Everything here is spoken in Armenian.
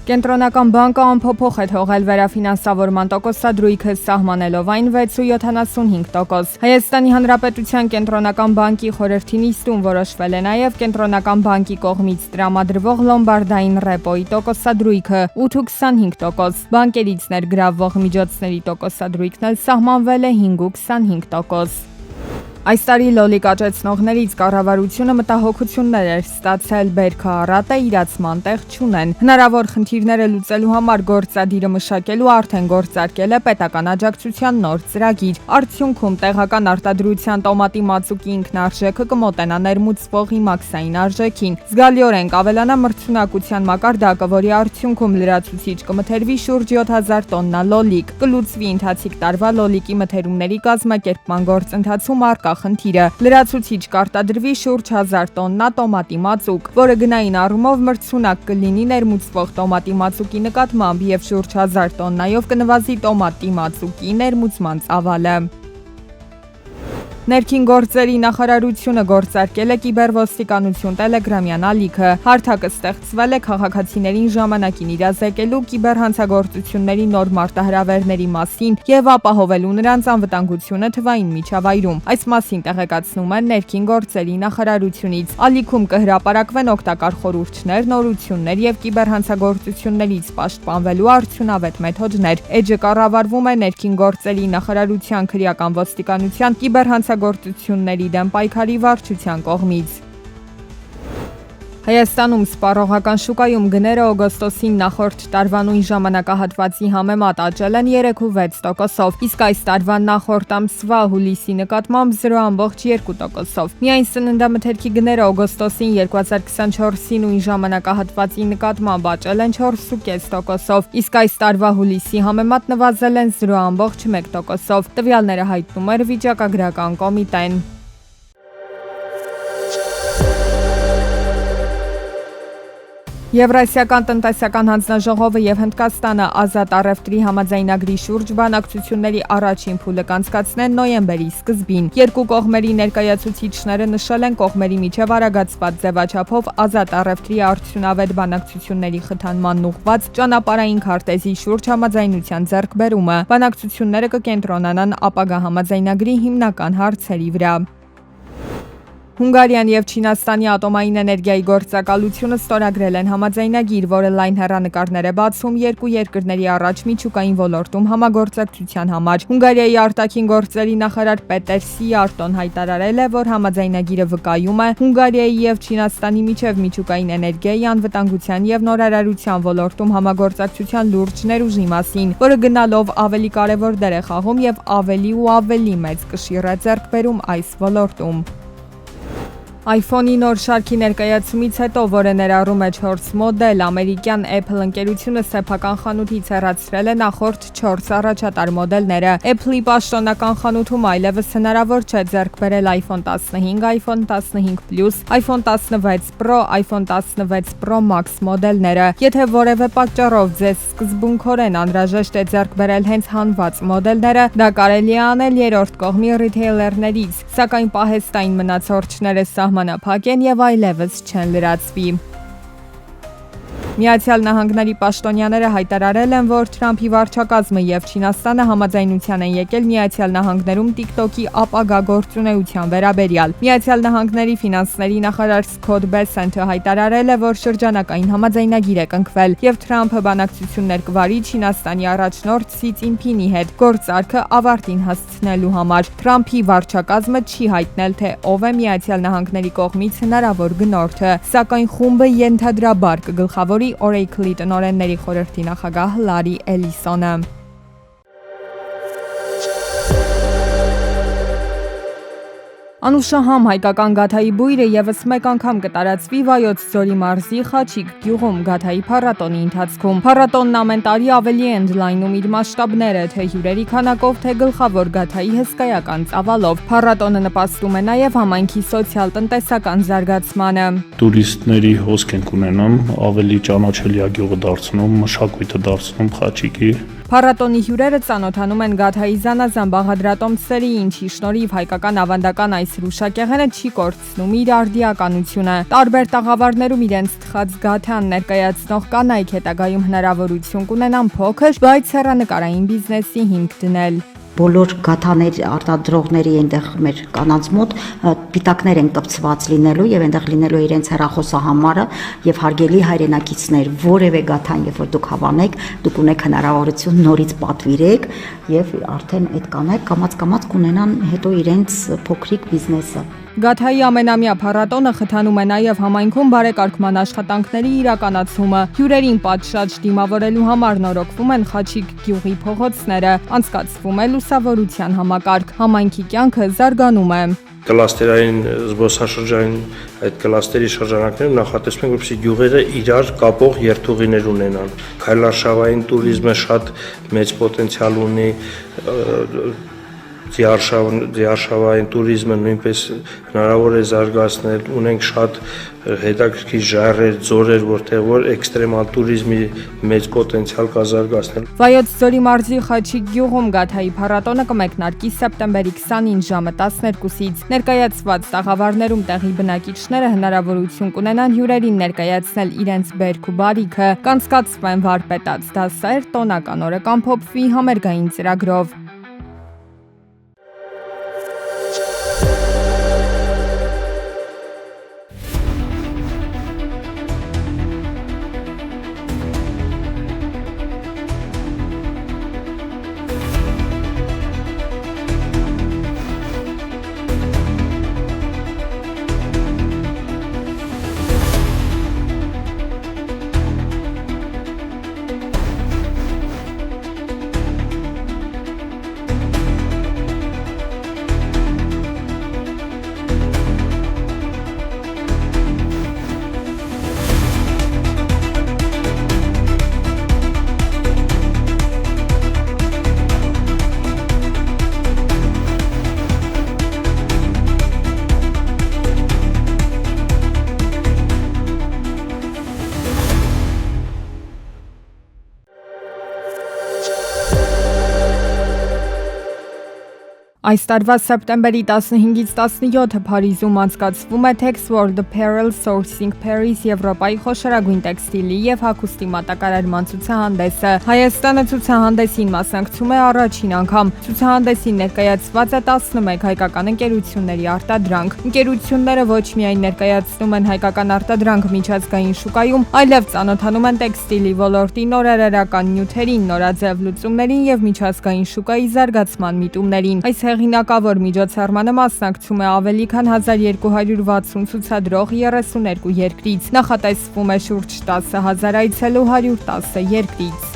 Կենտրոնական բանկը անփոփոխ է թողել վերաֆինանսավորման տոկոսադրույքը սահմանելով այն 6.75%։ Հայաստանի Հանրապետության Կենտրոնական բանկի խորհրդի նիստում որոշվել է նաև Կենտրոնական բանկի կողմից տրամադրվող լոմբարդային ռեպոյի տոկոսադրույքը 8.25%։ Բանկերից ներգրավվող միջոցների տոկոսադրույքն էլ սահմանվել է 5.25%։ Այս տարի լոլիկ աճեցնողներից կառավարությունը մտահոգություններ էր ստացել, բերքը առատ է, իրացման տեղ չունեն։ Հնարավոր խնդիրները լուծելու համար գործադիրը մշակելու արդեն գործարկել է պետական աջակցության նոր ծրագիր։ Արդյունքում տեղական արտադրության տոմատի մածուկի ինքնարժեքը կմոտենա ներմուծվողի մաքսային արժեքին։ Զգալիորեն կավելանա մրցունակության մակարդակը, որի արդյունքում լրացուցիչ կմթերվի շուրջ 7000 տոննա լոլիկ։ Կլուծվի ընթացիկ տարվա լոլիկի մթերումների կազմակերպման գործընթացում առկա խնդիրը։ Լրացուցիչ կարտադրվի շուրջ 1000 տոննա տոմատի մածուկ, որը գնային առումով մրցունակ կլինի ներմուծվող տոմատի մածուկի նկատմամբ եւ շուրջ 1000 տոննայով կնվազի տոմատի մածուկի ներմուծման ծավալը։ Ներքին գործերի նախարարությունը գործարկել է կիբերոստիկանություն տելեգրամյան ալիքը։ Հարթակը ստեղծվել է քաղաքացիներին ժամանակին իրազեկելու կիբերհանցագործությունների նոր մարտահրավերների մասին եւ ապահովելու նրանց անվտանգությունը թվային միջավայրում։ Այս մասին տեղեկացնում են ներքին գործերի նախարարությունից։ Ալիքում կհրապարակվեն օգտակար խորհուրդներ, նորություններ եւ կիբերհանցագործություններից պաշտպանվելու արդյունավետ մեթոդներ։ Էջը կառավարվում է ներքին գործերի նախարարության քրեական ոստիկանության կիբերհանցագործությունների դեմ պայքարի վարչության կողմից։ Հայաստանում սպառողական շուկայում գները օգոստոսին նախորդ տարվա նույն ժամանակահատվածի համեմատ աճել են 3.6%, իսկ այս տարվա նախորդ ամսվա հուլիսի նկատմամբ 0.2%։ Միայն սննդամթերքի գները օգոստոսին 2024-ի նույն ժամանակահատվածի նկատմամբ աճել են 4.5%, իսկ այս տարվա հուլիսի համեմատ նվազել են 0.1%։ Տվյալները հայտնում էր վիճակագրական կոմիտեն։ Եվրասիական տնտեսական հանձնաժողովը եւ Հնդկաստանը ազատ առևտրի համաձայնագրի շուրջ բանակցությունների առաջին փուլը կանցկացնեն նոյեմբերի սկզբին։ Երկու կողմերի ներկայացուցիչները նշել են կողմերի միջև արագացված ձևաչափով ազատ առևտրի արդյունավետ բանակցությունների խթանման ուղղված ճանապարհային քարտեզի շուրջ համաձայնության ձեռքբերումը։ Բանակցությունները կկենտրոնանան ապագա համաձայնագրի հիմնական հարցերի վրա։ Հունգարիան եւ Չինաստանի ատոմային էներգիայի գործակալությունը ստորագրել են համաձայնագիր, որը լայն հեռանկարներ է բացում երկու երկրների առաջ միջուկային ոլորտում համագործակցության համար։ Հունգարիայի արտաքին գործերի նախարար Պետեր Սիարտոն հայտարարել է, որ համաձայնագիրը վկայում է Հունգարիայի եւ Չինաստանի միջև միջուկային էներգիայի անվտանգության եւ նորարարության ոլորտում համագործակցության լուրջ ներուժի մասին, որը գնալով ավելի կարեւոր դեր է խաղում եւ ավելի ու ավելի մեծ կշիռ է ձեռք բերում այս ոլորտում։ iPhone-ի նոր շարքի ներկայացումից հետո, որը ներառում է 4 մոդել, ամերիկյան Apple ընկերությունը սեփական խանութից հեռացրել է նախորդ 4 առաջատար մոդելները։ Apple-ի պաշտոնական խանութում այլևս հնարավոր չէ ձեռք բերել iPhone 15, iPhone 15 Plus, iPhone 16 Pro, iPhone 16 Pro Max մոդելները։ Եթե որևէ պատճառով ձեզ սկզբունքորեն անհրաժեշտ է ձեռք բերել հենց հանված մոդելները, դա կարելի է անել երրորդ կողմի ռիթեյլերներից, սակայն պահեստային մնացորդները սահմանափակ են եւ այլևս չեն լրացվի։ Միացյալ Նահանգների պաշտոնյաները հայտարարել են, որ Թրամփի վարչակազմը եւ Չինաստանը համաձայնության են եկել Միացյալ Նահանգներում TikTok-ի ապագա գործունեության վերաբերյալ։ Միացյալ Նահանգների ֆինանսների նախարար Սքոթ Բեսենթը հայտարարել է, որ շրջանակային համաձայնագիր է կնքվել եւ Թրամփը բանակցություններ կվարի Չինաստանի առաջնորդ Սի Ցինփինի հետ գործարքը ավարտին հասցնելու համար։ Թրամփի վարչակազմը չի հայտնել, թե ով է Միացյալ Նահանգների կողմից հնարավոր գնորդը, սակայն խումբը ենթադրաբար կգլխավորի Oracle-ի տնօրենների խորհրդի նախագահ Լարի Էլիսոնը։ Անուշահամ հայկական գաթայի բույրը եւս մեկ անգամ կտարածվի Վայոց ձորի մարզի Խաչիկ գյուղում գաթայի փառատոնի ընթացքում։ Փառատոնն ամեն տարի ավելի է ընդլայնում իր մասշտաբները, թե հյուրերի քանակով, թե գլխավոր գաթայի հսկայական ծավալով։ Փառատոնը նպաստում է նաեւ համայնքի սոցիալ-տնտեսական զարգացմանը։ Տուրիստների հոսք ենք ունենում, ավելի ճանաչելի է գյուղը դարձնում, մշակույթը դարձնում Խաչիկի։ Փառատոնի հյուրերը ծանոթանում են Գաթայի զանազան բաղադրատոմսերի, ինչի շնորհիվ հայկական ավանդական այս հրուշակեղենը չի կորցնում իր արդիականությունը։ Տարբեր տաղավարներում իրենց թխած Գաթան ներկայացնող կանայք հետագայում հնարավորություն կունենան փոքր, բայց հեռանկարային բիզնեսի հիմք դնել։ Բոլոր գաթաներ արտադրողների այնտեղ մեր կանանց մոտ պիտակներ են կպցված լինելու եւ այնտեղ լինելու է իրենց հեռախոսահամարը եւ հարգելի հայրենակիցներ, որևէ գաթան, երբ որ դուք հավանեք, դուք ունեք հնարավորություն նորից պատվիրեք եւ արդեն այդ կանայք կամաց կունենան հետո իրենց փոքրիկ բիզնեսը։ Գաթայի ամենամյա փառատոնը խթանում է նաև համայնքում բարեկարգման աշխատանքների իրականացումը։ Հյուրերին պատշաճ դիմավորելու համար նորոգվում են Խաչիկ գյուղի փողոցները, անցկացվում է լուսավորության համակարգ, համայնքի կյանքը զարգանում է։ Կլաստերային զբոսաշրջային այդ կլաստերի շրջանակներում նախատեսվում է, որպեսզի գյուղերը իրար կապող երթուղիներ ունենան։ Քայլարշավային туриզմը շատ մեծ պոտենցիալ ունի, ձիարշավային туриզմը նույնպես հնարավոր է զարգացնել, ունենք շատ հետաքրքիր ժայռեր, ձորեր, որտեղ էքստրեմալ туриզմի մեծ պոտենցիալ կա զարգացնել։ Վայոց ձորի մարզի Խաչիկ գյուղում Գաթայի փառատոնը կմեկնարկի սեպտեմբերի 29 ժամը 12-ից։ Ներկայացված տաղավարներում տեղի բնակիչները հնարավորություն կունենան հյուրերին ներկայացնել իրենց բերք ու բարիքը, կանցկացվեն վարպետաց դասեր, տոնական օրը կամփոփվի համերգային ծրագրով։ Այս տարվա սեպտեմբերի 15-ից 17-ը Փարիզում անցկացվում է Tex World Apparel Sourcing Paris Եվրոպայի խոշորագույն տեքստիլի եւ հագուստի մատակարարման ցուցահանդեսը։ Հայաստանը ցուցահանդեսին մասնակցում է առաջին անգամ։ Ցուցահանդեսին ներկայացված է 11 հայկական ընկերությունների արտադրանք։ Ընկերությունները ոչ միայն ներկայացնում են հայկական արտադրանք միջազգային շուկայում, այլև ծանոթանում են տեքստիլի ոլորտի նորարարական նյութերին, նորաձև լուծումներին եւ միջազգային շուկայի զարգացման միտումներին։ Այս հեղինակավոր միջոցառմանը մասնակցում է ավելի քան 1260 ցուցադրող 32 երկրից։ Նախատեսվում է շուրջ 10,000 այցելու 110 երկրից։